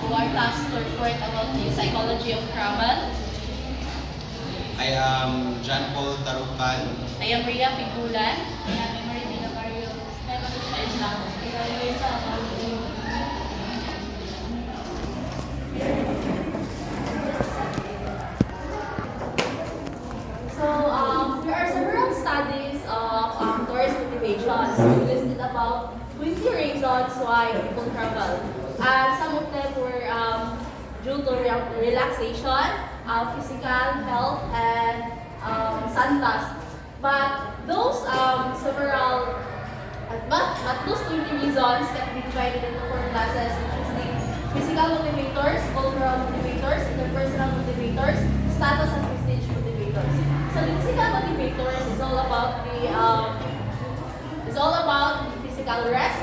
to our class to report about the psychology of travel. I am John Paul Tarukan. I am Rhea Pigulan. I am Marilina Mario. I'm Patricia Islam. I am Luisa Amarillo. There are several studies of tourist motivations. We listed about 20 reasons why people travel. And some of them were due to relaxation, physical health, and sandblast. But those several, but those 20 reasons can be divided into four classes, which is the physical motivators, cultural motivators, interpersonal motivators, status and prestige motivators. So the physical motivators is all about the physical rest,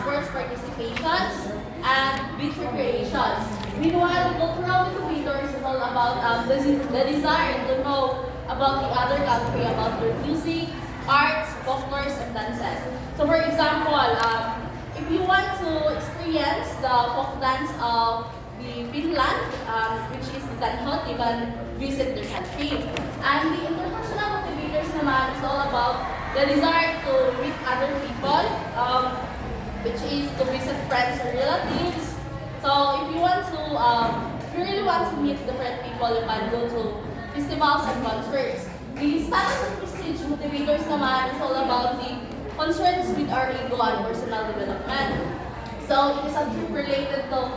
sports participations, and beach recreations. Meanwhile, the cultural motivators is all about the desire to know about the other country, about their music, arts, folklores, and dances. So for example, if you want to experience the folk dance of the Finland, which is the Danhot, you can visit their country. And the interpersonal motivators naman is all about the desire to meet other people, which is to visit friends or relatives. So if you really want to meet different people, you can go to festivals and concerts. The status and prestige motivators naman is all about the concerns with our ego and personal development. So it is something related to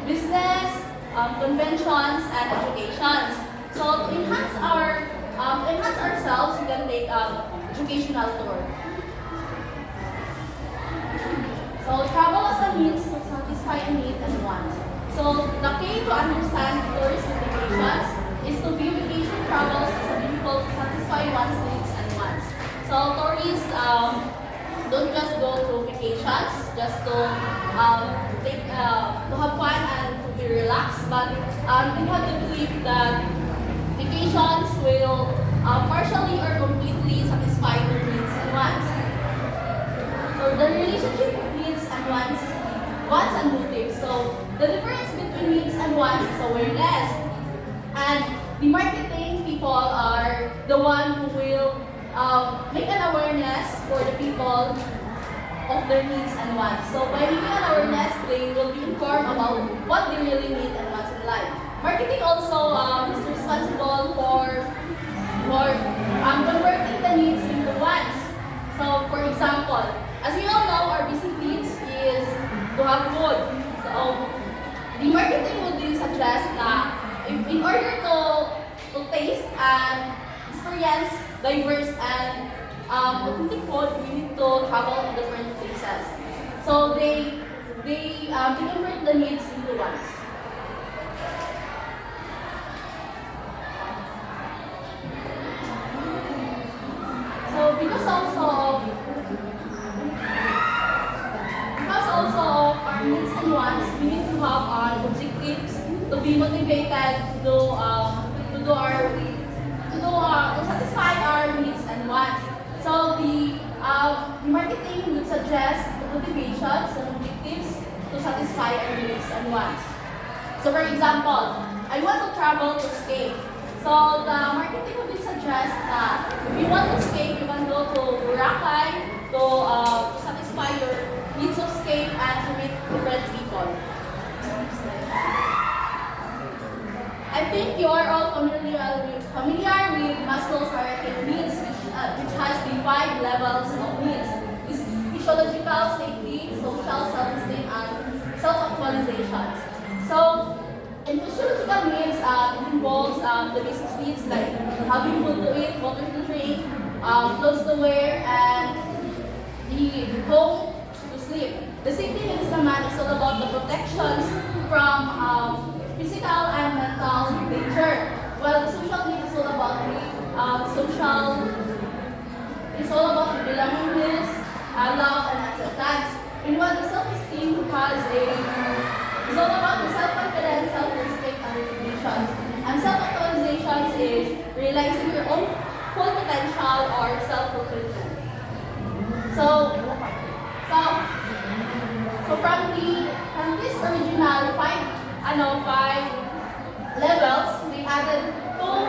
business, conventions, and educations. So to enhance ourselves, we can take educational tour. So travel as a means to satisfy a need and want. So the key to understand tourist motivations is to view vacation travels as a vehicle to satisfy one's needs and wants. So tourists don't just go to vacations just to have fun and to be relaxed, but they have to believe that vacations will partially or completely satisfy their needs and wants. So the relationship with needs and wants and motives. So the difference between needs and wants is awareness. And the marketing people are the one who will make an awareness for the people of their needs and wants. So by making an awareness, they will be informed about what they really need and wants in life. Marketing also is responsible for converting the needs into wants. So for example, as we all know, our basic needs is to have food. So the marketing would then suggest that if in order to taste and experience diverse and authentic food, we need to travel to different places. So they convert the needs into wants. So because also of our needs and wants, we need to have objectives to be motivated to satisfy our needs and wants. So the marketing would suggest motivations and objectives to satisfy our needs and wants. So for example, I want to travel to escape. So the marketing would suggest that if you want to escape, you can go to Boracay to satisfy your needs of escape and to meet different people. I think you are all familiar with Maslow's hierarchy of needs, which has the 5 levels of needs. This is physiological, safety, social, self-esteem, and self-actualization. So, in physiological needs, it involves the basic needs like having food to eat, water to drink, clothes to wear, and the home to sleep. The safety needs naman is all about the protections from physical and mental danger. While the social need is all about the the belongingness, love, and acceptance. Meanwhile, the self-esteem is all about the self-confidence, self-respect, and recognition. And self-actualization is realizing your own full potential or self-fulfillment. So from this original 5 five levels, we added two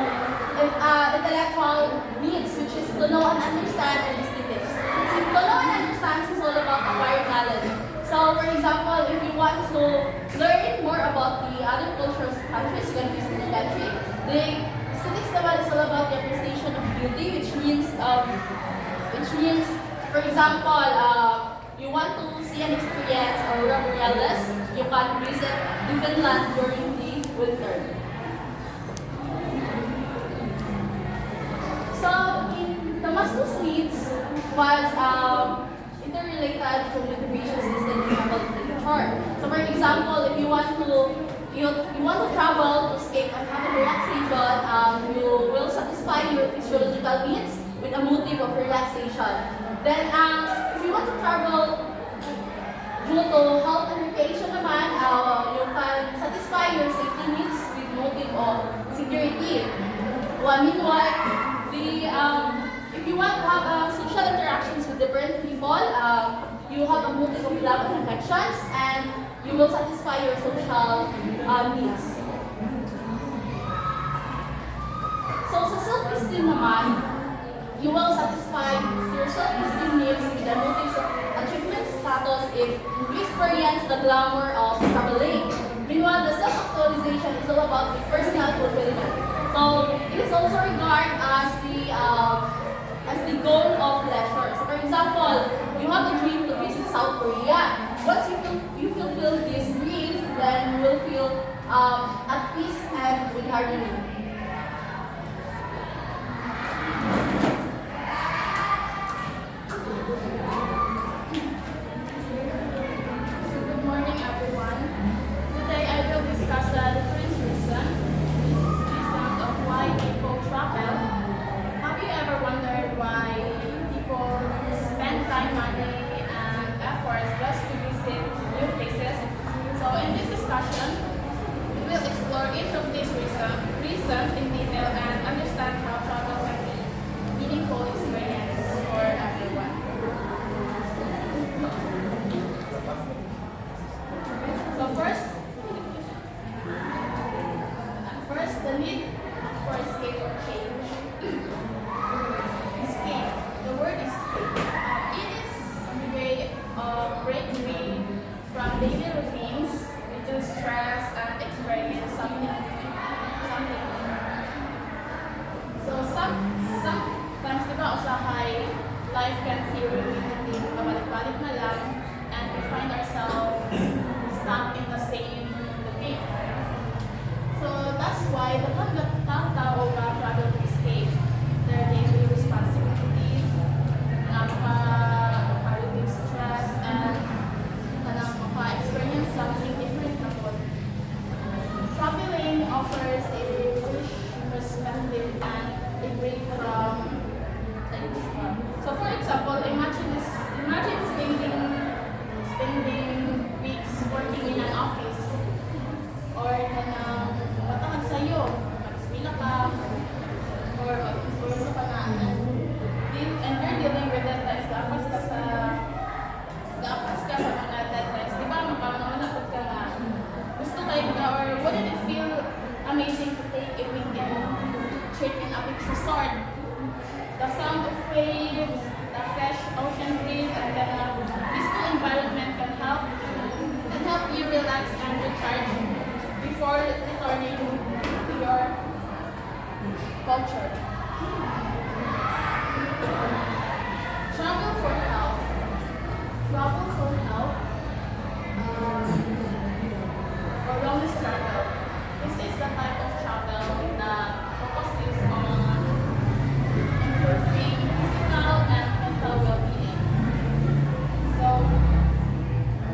intellectual needs, which is to know and understand and aesthetics. So to know and understand is all about acquired knowledge. So for example, if you want to learn more about the other cultures of countries, you can visit the country. The aesthetics naman is all about the appreciation of beauty, which means, for example, you want to see and experience aurora borealis, you can visit the Finland during the winter. So, in the Maslow's needs was interrelated to motivation system in travel literature. So, for example, if you want to travel to escape and have a relaxation, you will satisfy your physiological needs with a motive of relaxation. Then, if you want to travel due to health and recreation naman, you can satisfy your safety needs with motive of security. Meanwhile, if you want to have social interactions with different people, you have a motive of love and affections, and you will satisfy your social needs. So sa self-esteem naman, you will satisfy your self-esteem needs with the motives of achievement status if you experience the glamour of traveling. Meanwhile, the self-actualization is all about the personal fulfillment. So it is also regarded as the goal of leisure. So for example, you have a dream to visit South Korea. Once you fulfill this dream, then you will feel at peace and with harmony. Good morning, everyone. Today I will discuss the different reasons of why people travel. Have you ever wondered why people spend time, money, and efforts just to visit new places? So in this discussion, we will explore each of these reasons in detail and understand how travel can be a meaningful experience for everyone. So first, the need for escape or change. Escape. The word escape. It is a way of break free from daily routines, reduce stress, and experience something new. So sometimes, di ba, usahay, life can feel repetitive, pabalik-balik na lang, and we find ourselves stuck in the same routine. So that's why the tao travel to escape their daily responsibilities, relieve stress, and experience something different na po. Traveling offers a fresh perspective and a break from the usual. So for example, imagine spending weeks working in an office, or matangad sa'yo, mag-eskwela ka, or mag-kurso ka na, and you're dealing with deadlines, gapas ka sa mga deadlines. Di ba, makamanapot ka na, gusto kayo ka, or wouldn't it feel amazing to take a weekend trip in a beach resort? The sound of waves, the fresh ocean breeze, and the peaceful environment can help you relax and recharge before returning to your culture. Travel for health. For wellness travel. This is the type of travel that focuses on improving physical and mental well-being. So,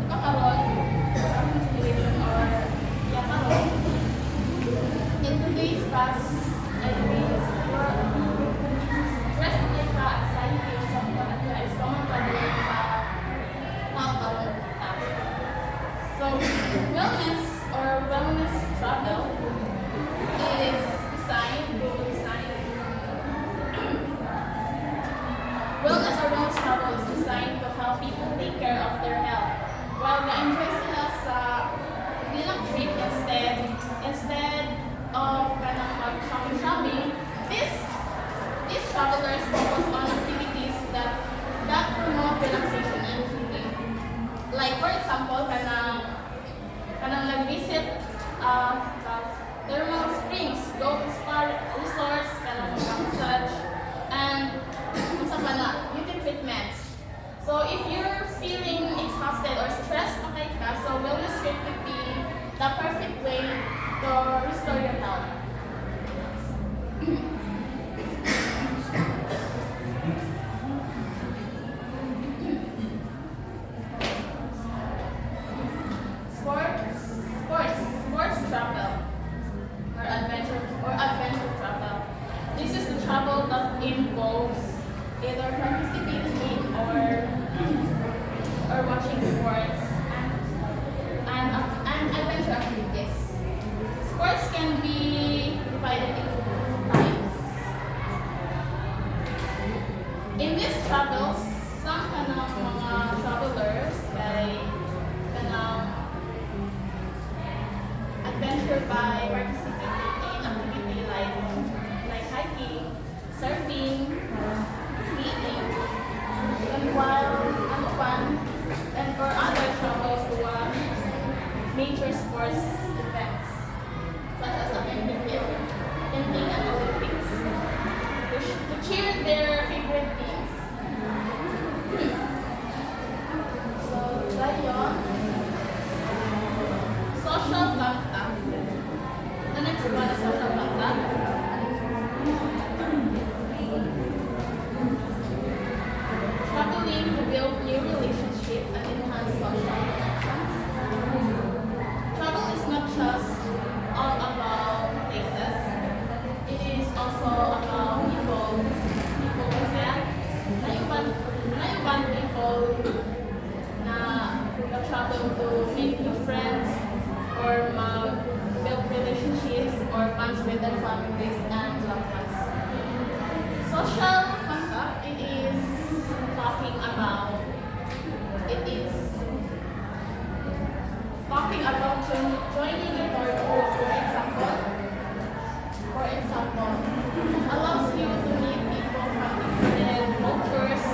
ito karon, situation or karon, in today's fast and fast world, stress and anxiety or something like that is common problem sa mga karon. So, wellness travel is Wellness or wellness travel is designed to help people take care of their health while ga-enjoy sila sa bilang trip instead thermal springs, go to spa resorts, kailangan mag-massage, and sa beauty treatments. So if you're feeling exhausted or stressed, okay ka, so wellness trip would be the perfect way to restore your health. Sports travel or adventure travel. This is the travel that involves either participating in or watching sports and adventure activities. Sports can be divided into types. In these travels, some kanang mga travelers ay kanang adventure by participating in activity like hiking, surfing, skiing, and while ano pa, and for other travels to major sports events such as Olympic and Olympics to cheer their favorite teams. So, dayon, social contact. The next one is social contact. Traveling to build new relationships and enhance social connections. Travel is not just all about places. It is also about people. People kasi naiuban people na travel to make new friends or build relationships or bonds with their families and loved ones. Social contact, it is talking about joining a tour group, for example, allows you to meet people from different cultures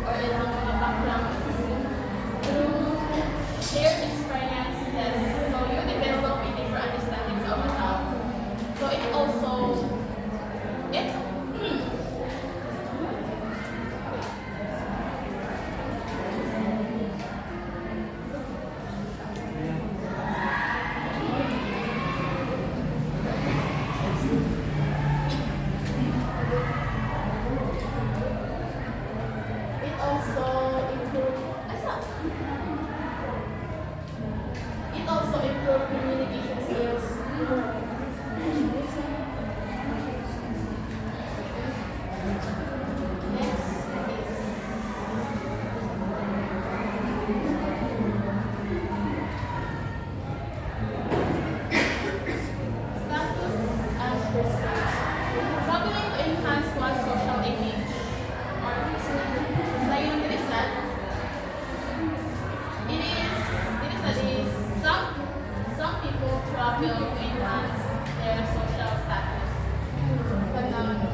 or ilang mga backgrounds through shared experiences. So you develop a deeper understanding of yourself. So it also it It also improves communication skills. Next status and prestige. Traveling to enhance one's social image or layo ng dilisan. Some people travel to enhance their social status. Kanang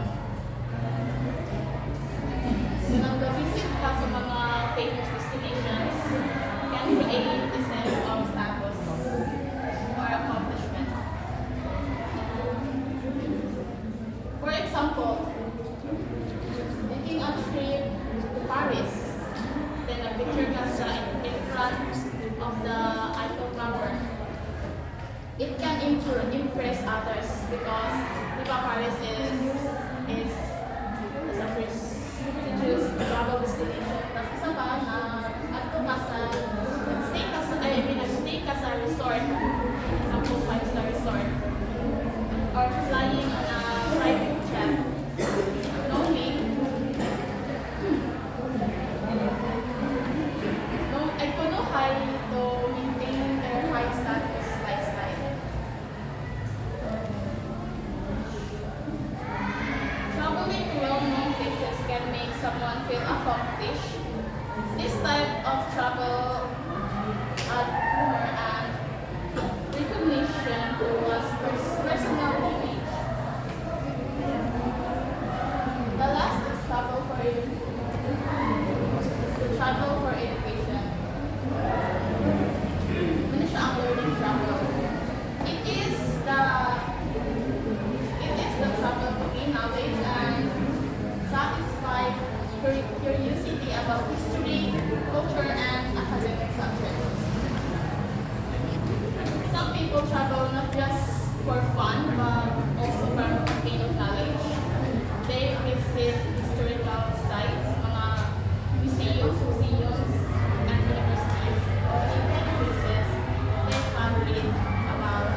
visit ka sa mga famous destinations can create a sense of status or accomplishment. For example, taking a trip to Paris, then a picture ka sa in front of the Eiffel Tower. It can impress others because Paris is a prestigious travel destination. Tapos isa pa na nag-stay ka sa resort, example 5-star resort, or flying on a private jet, knowing I could know how to maintain their high status lifestyle. Traveling to well-known places can make someone feel accomplished. This type of travel add humor and recognition to one's personal image. people travel not just for fun, but also para gain of knowledge. They visit historical sites, mga museums, and universities. In many cases, they can read about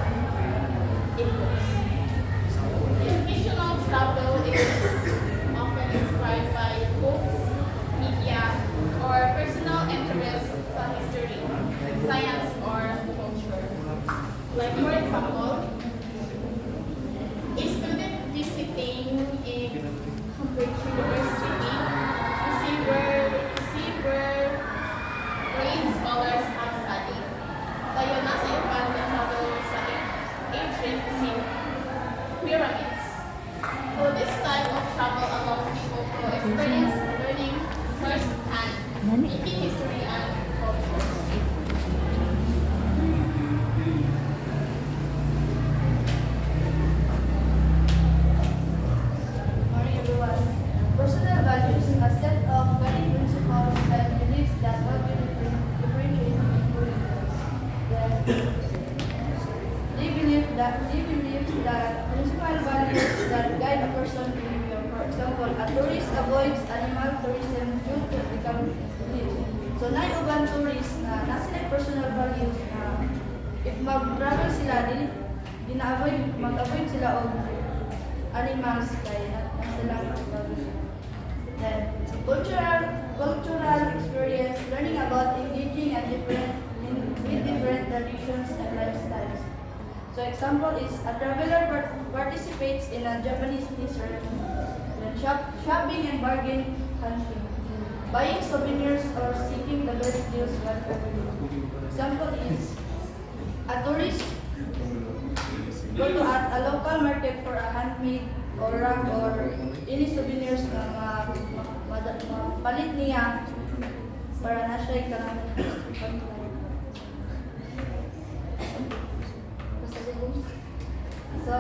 it books. Educational travel is often inspired by books, media, or personal interests sa history, science, or culture. Like for example, a student visiting in Cambridge University, you see where great scholars have studied. Tayo nasa iban na travel sa Egypt to see pyramids. So this type of travel allows people to experience learning firsthand, meeting history and culture. Morning, everyone. Personal values, a set of guiding principles and beliefs that help you differentiate between individuals. They believe that principal values that guide a person's behavior. For example, a tourist avoids animal tourism due to ethical beliefs. So, uban tourist na nasa personal values na if mag-travel sila, mag-avoid sila og animals kaya nasa lang then cultural experience, learning about engaging and with different traditions and lifestyles. So example is a traveler participates in a Japanese tea ceremony, then shopping and bargain hunting, buying souvenirs or seeking the best deals while traveling. Example is a tourist go to a local market for a handmade or rug or any souvenirs na palit niya para na siya ikarang so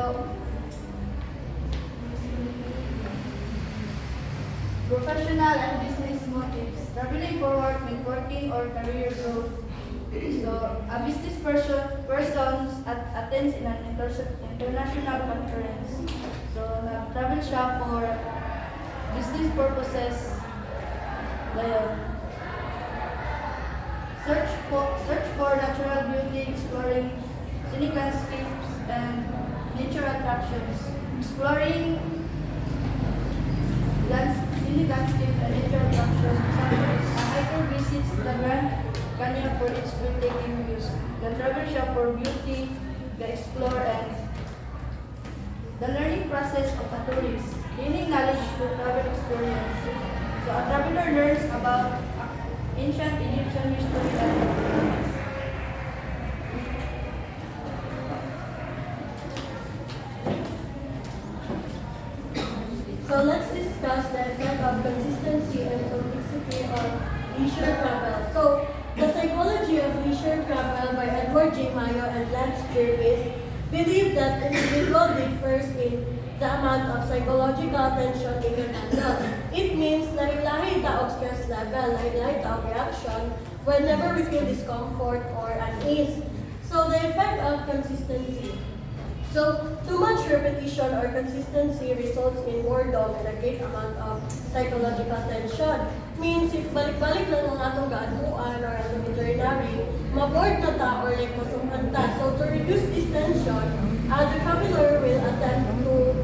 professional and business motives, traveling for work, networking or career growth. So, a business person attends in an international conference. So, travel siya for business purposes. Like, search for natural beauty, exploring scenic landscapes and nature attractions. Exploring scenic landscape and nature attractions. A hiker visits the Grand Canyon for its breathtaking views. The travel shop for beauty, the explore and the learning process of a tourist, gaining knowledge through travel experience. So a traveler learns about ancient Egyptian history and so let's discuss the effect of consistency and complexity of leisure travel. So the psychology of leisure travel by Edward J. Mayo and Lance Jervis believe that individual differs in the amount of psychological tension they can handle. It means lahi-lahi taong stress level, lahi-lahi taong reaction whenever we feel discomfort or unease. So the effect of consistency. So, too much repetition or consistency results in boredom and a great amount of psychological tension. Means, if balik-balik lang ang atong gaanuan or atong itinerary, maboard na ta or like masunghan ta. So, to reduce this tension, the traveler will attempt to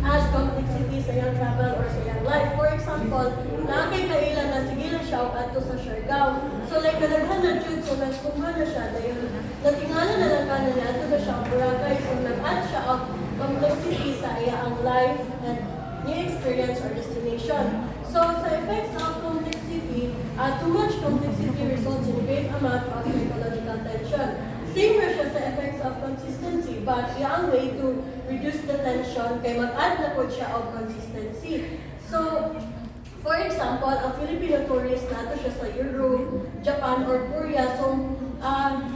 add complexity sa iyang travel or sa iyang life. For example, nakakay kailan na sige lang siya o ato sa Siargao. So, like, kadaghan na jud, so nasunghan na siya. Dahil, natingala na lang ka na niya, ato na siya ang Boracay. So, nag-add siya ang complexity sa iyang life and new experience or destination. So, sa effects of complexity, too much complexity results in great amount of psychological tension. Same ra siya sa effects of consistency, but iyang way to reduce the tension kay mag-add na po siya of consistency. So, for example, a Filipino tourist nato siya sa Europe, Japan, or Korea. So,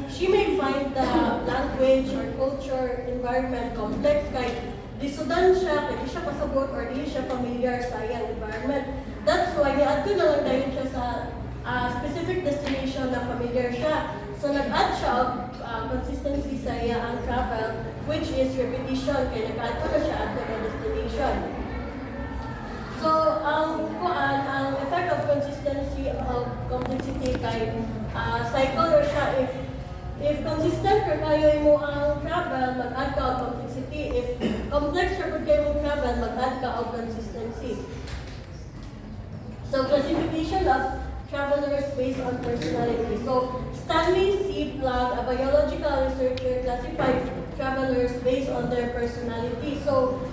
she may find the language or culture, environment complex kay lisudan siya, kay di siya kasabot or di siya familiar sa iyang environment. That's why niadto na lang dahil siya sa specific destination na familiar siya. So nag-add siya og consistency sa iya ang travel, which is repetition, kaya nag-add ko na siya at the destination. So, ang effect of consistency of complexity kay cycle ra siya if consistent ka kayo mo ang travel, mag-add ka og complexity. If complex ra pud kayo mo travel, mag-add ka og consistency. So, classification of travelers based on personality. So, Stanley C. Plug, a biological researcher, classified travelers based on their personality. So,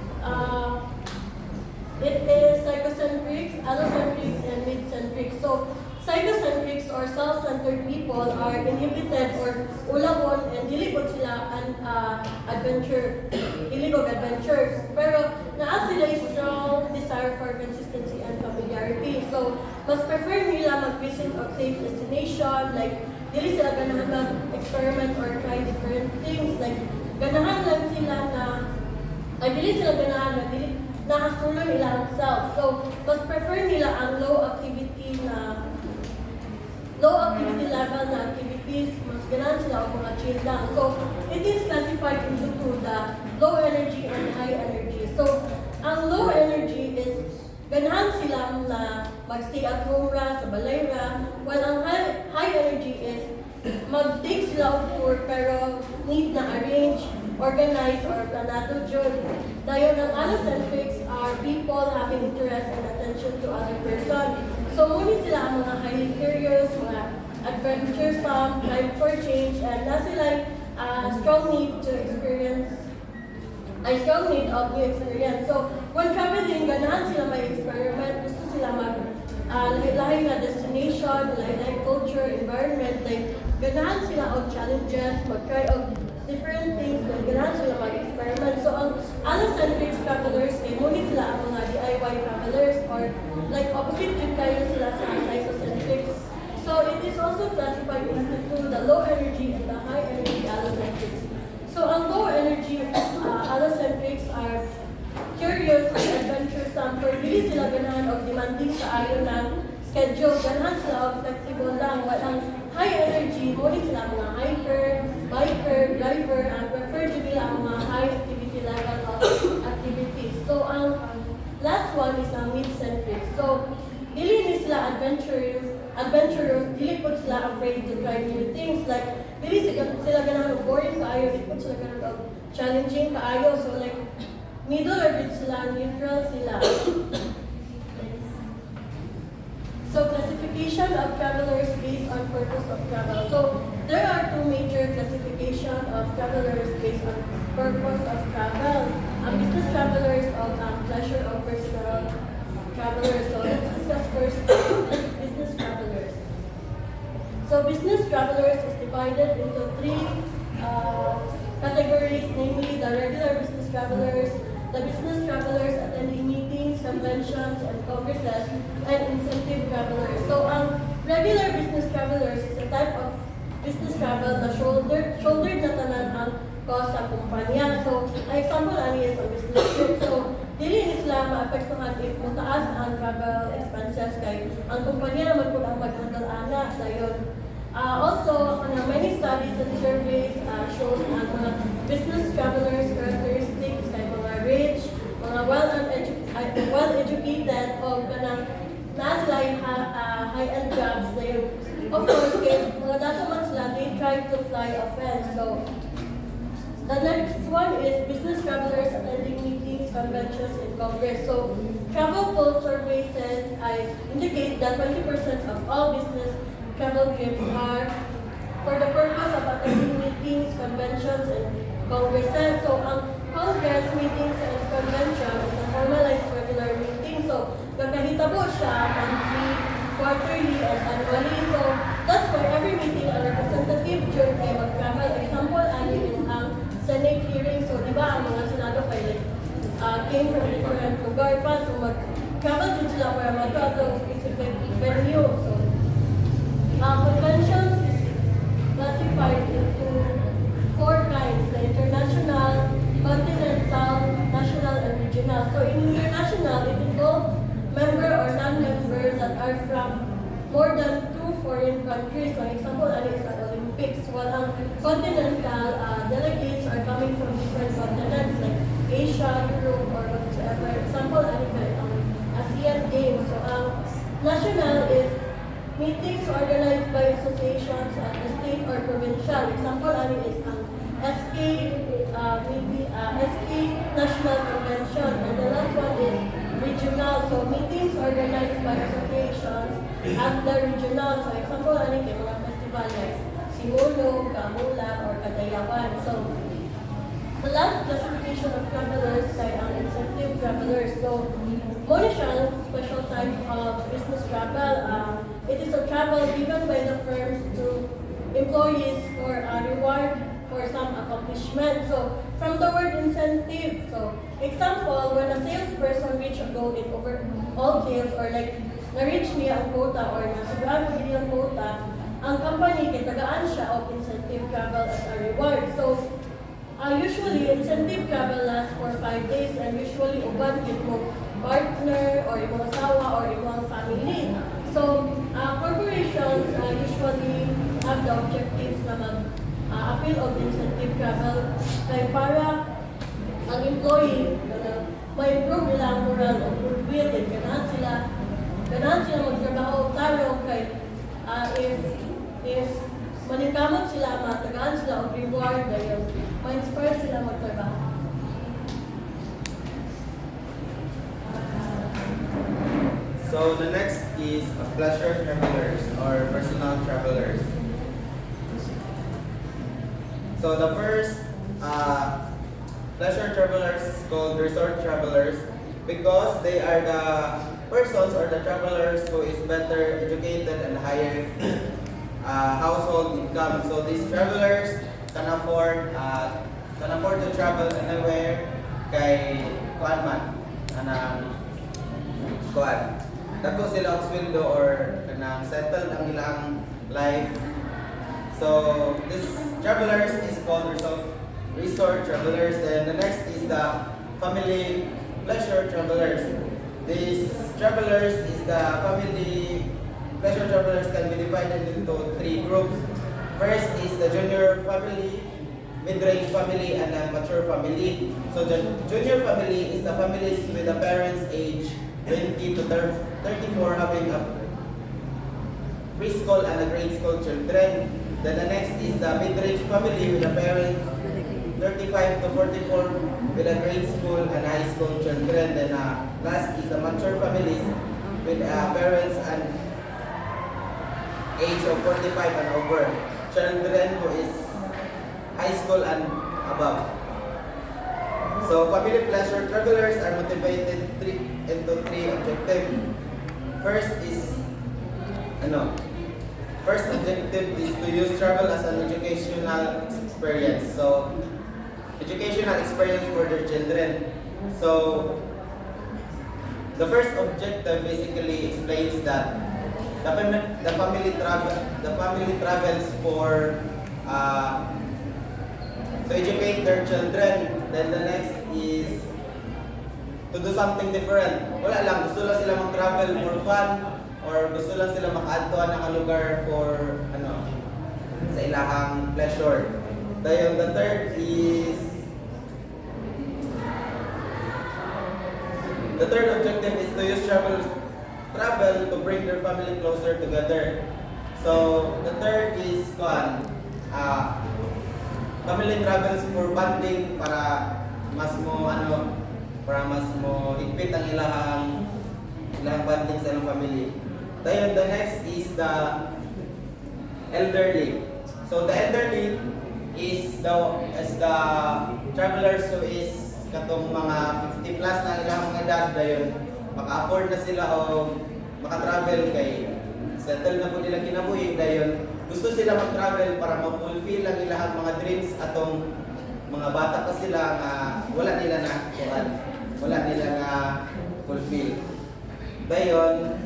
it is psychocentrics, allocentrics, and mid-centrics. So, psychocentrics or self-centered people are inhibited or ulabon and diligod sila and diligod adventures. Pero naa sila yung strong desire for consistency and familiarity. So, mas prefer nila mag-visit of safe destination, like dili sila ganahan mag-experiment or try different things. Like, ganahan lang sila na, dili sila ganahan na dili nakasulo nila ang self. So, mas prefer nila ang low activity level na activities, mas ganahan sila o mga chill lang. So, it is classified into two, the low energy and high energy. So, ang low energy is ganahan sila na mag-stay at home ra, sa balay ra, while ang high energy is mag-take sila of tour pero need na arrange, organize, or planado jud. Dayon ang allocentrics are people having interest and attention to other person. So, muna sila ang mga highly curious, mga adventuresome, drive for change, and na sila strong need of new experience. So, when traveling, ganahan sila may experiment, gusto sila lahi na destination, lahi culture, environment, like, ganahan sila og challenges, mag-try og different things, like, ganahan sila mag-experiment. So, ang allocentric travelers, muna sila ang mga DIY travelers, or like opposite din kayo sila sa psychocentrics. So, it is also classified into the low energy and the high energy allocentrics. So, ang low energy allocentrics are curious and adventuresome, pero hindi sila ganahan o demanding sa ayon ng schedule. Ganahan sila o flexible lang. While ang high energy, muna sila mga hiker, biker, driver, and prefer to nila ang mga high activity level of activities. So, ang last one is ang mid-centric. So, dili ni sila adventurous, dili po sila afraid to try new things. Like, dili sila ganahan boring kaayo, dili po sila ganahan challenging kaayo. So, like, middle or bit sila, neutral sila. So, classification of travelers based on purpose of travel. So, there are two major classification of travelers based on purpose of travel. Business travelers of pleasure or personal travelers. So, let's discuss first business travelers. So, business travelers is divided into three categories, namely the regular business travelers, the business travelers attending meetings, conventions, and congresses, and incentive travelers. So, regular business travelers is a type of business travel na shouldered na tanan ang cost sa kumpanya. So, ang example ani is a business trip. So, dili ni sila maapektuhan if mataas ang travel expenses kay ang kumpanya naman po ang mag-handle ana dayon. Also, many studies and surveys shows na mga business travelers characteristics kay mga rich, mga well-educated, o kanang na sila yung high-end jobs. Dayon, of course, kay mga dato man sila, they try to fly often. So, the next one is business travelers attending meetings, conventions, and congress. So, travel poll surveys indicate that 20% of all business travel trips are for the purpose of attending meetings, conventions, and congresses. So, ang congress, meetings, and convention is a formalized regular meeting. So, magkahitabo siya monthly, quarterly, and annually. So, that's why every meeting, a representative join ay mag-travel. Example, ani is ang Senate hearing. So, di ba, ang mga senado kay came from different lugar pa. So, mag-travel din sila para mag-travel specific venue. So, conventions is classified into four kinds: the international, continental, national, and regional. So, in international, it involves member or non-members that are from more than 2 foreign countries. So, example, ano is an Olympics. continental delegates are coming from different continents like Asia, Europe, or whatsoever. Example, ano ba, ASEAN Games. So, ang national is meetings organized by associations at the state or provincial. Example, ano is ang SK, SK National Convention. And the last one is regional. So, meetings organized by associations at the regional. So, example, ano yung mga festival like Simulog, Kamulan, or Kadayawan. So, the last classification of travelers ay ang incentive travelers. So, muna siya special type of business travel. It is a travel given by the firms to employees for a reward for some accomplishment. So, from the word incentive, so, example, when a salesperson reach a goal in overall sales or like na-reach niya ang quota or nasugaan mo din ang quota, ang company kitagaan siya of incentive travel as a reward. So, usually, incentive travel lasts for 5 days and usually uban with mo partner or imong asawa or imong family. So, corporations usually have the objectives na mag-appeal of incentive travel kay para ang employee ma-improve nila ang moral o goodwill and ganahan sila magtrabaho taro kay if manikamot sila, matagaan sila o reward dahil ma-inspire sila magtrabaho. So the next is pleasure travelers or personal travelers. So the first pleasure travelers is called resort travelers because they are the persons or the travelers who is better educated and higher household income. So these travelers can afford to travel anywhere kay kuan man anang kuan. Dako sila og sweldo or kanang settled ang ilang life. So this travelers is called resort travelers. And the next is the family pleasure travelers. These travelers is the family pleasure travelers can be divided into 3 groups. First is the junior family, mid-range family, and the mature family. So the junior family is the families with the parents age 20 to 34 having a preschool and a grade school children. Then the next is the mid-range family with the parents 35 to 44 with a grade school and high school children. Then last is the mature families with parents and age of 45 and over, children who is high school and above. So family pleasure travelers are motivated into 3 objectives. First objective is to use travel as an educational experience. So educational experience for their children. So the first objective basically explains that the family travels for to educate their children. Then the next is to do something different. Wala lang, gusto lang sila mag-travel for fun or gusto lang sila makaadtuan ng lugar for sa ilahang pleasure. Then the third objective is to use travel to bring their family closer together. So the third is family travels for bonding para mas mo higpit ang ilahang bonding sa ilang family. Then the next is the elderly. So the elderly is the travelers who is katong mga 50 plus na ilang mga edad dayon maka-afford na sila o maka-travel kay settle na po nila kinabuhi dayon gusto sila mag-travel para ma-fulfill ang ilang mga dreams atong mga bata pa sila nga wala nila na fulfill. Dayon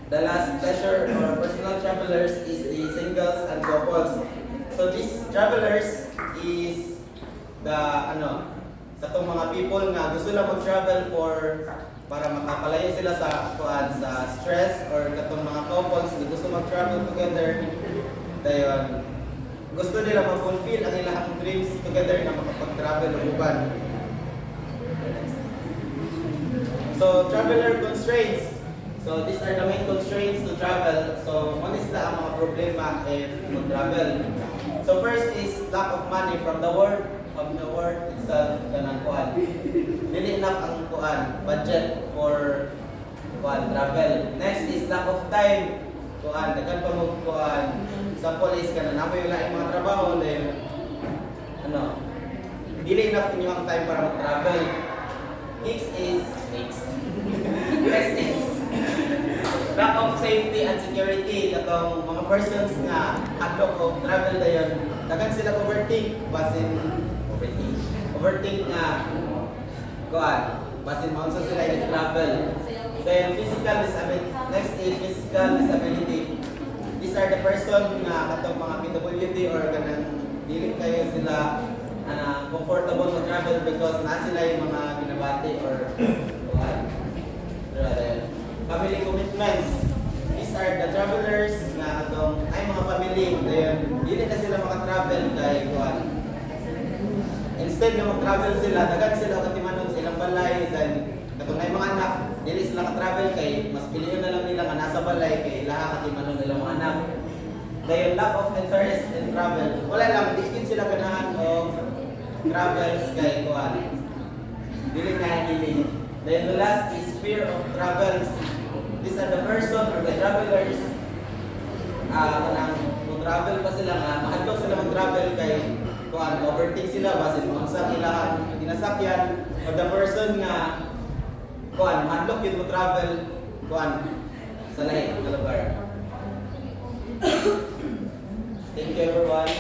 the last pleasure or personal travelers is the singles and couples. So these travelers is the sa tong mga people nga gusto lang mag-travel para makapalayo sila sa stress or katong mga couples nga gusto mag-travel together. Dayon gusto nila ma-fulfill ang ilang dreams together na makapag-travel o uban. So, traveler constraints. So, these are the main constraints to travel. So, one is ang mga problema if mag-travel. So, first is lack of money from the world itself, kanang kuan. Dili enough ang kuan, budget for kuan, travel. Next is lack of time. Kuan, daghan pa mo kuan. Example is kanang namoy wala yung mga trabaho, then dili enough ninyo ang time para mag-travel. Next is lack of safety and security. Katong mga persons nga hadlok og travel dayon, daghan sila overthink nga kuan, basin maunsa sila i-travel. Then physical disability. Next is physical disability. These are the person nga katong mga PWD or kanang dili kayo sila comfortable to travel because na sila yung mga binabati or kuan. Family commitments. These are the travelers nga atong ay mga family dayon dili na sila maka-travel kay kuan. Instead na mag-travel sila, daghan sila katimanon sa ilang balay then katong ay mga anak, dili sila ka-travel kay mas piliyon na lang nila nga nasa balay kay ilaha katimanon nilang mga anak. Dayon lack of interest in travel. Wala lang di gid sila ganahan og travels kay kuan. Dili na hiling. Then the last is fear of travels. These are the person or the travelers. Kanang travel pa sila nga, mahadlok sila mag-travel kay kuan, overthink sila basin mo sa ilang ginasakyan or the person nga kuan, mahadlok yun mo travel kuan sa lahi ng lugar. Thank you everyone.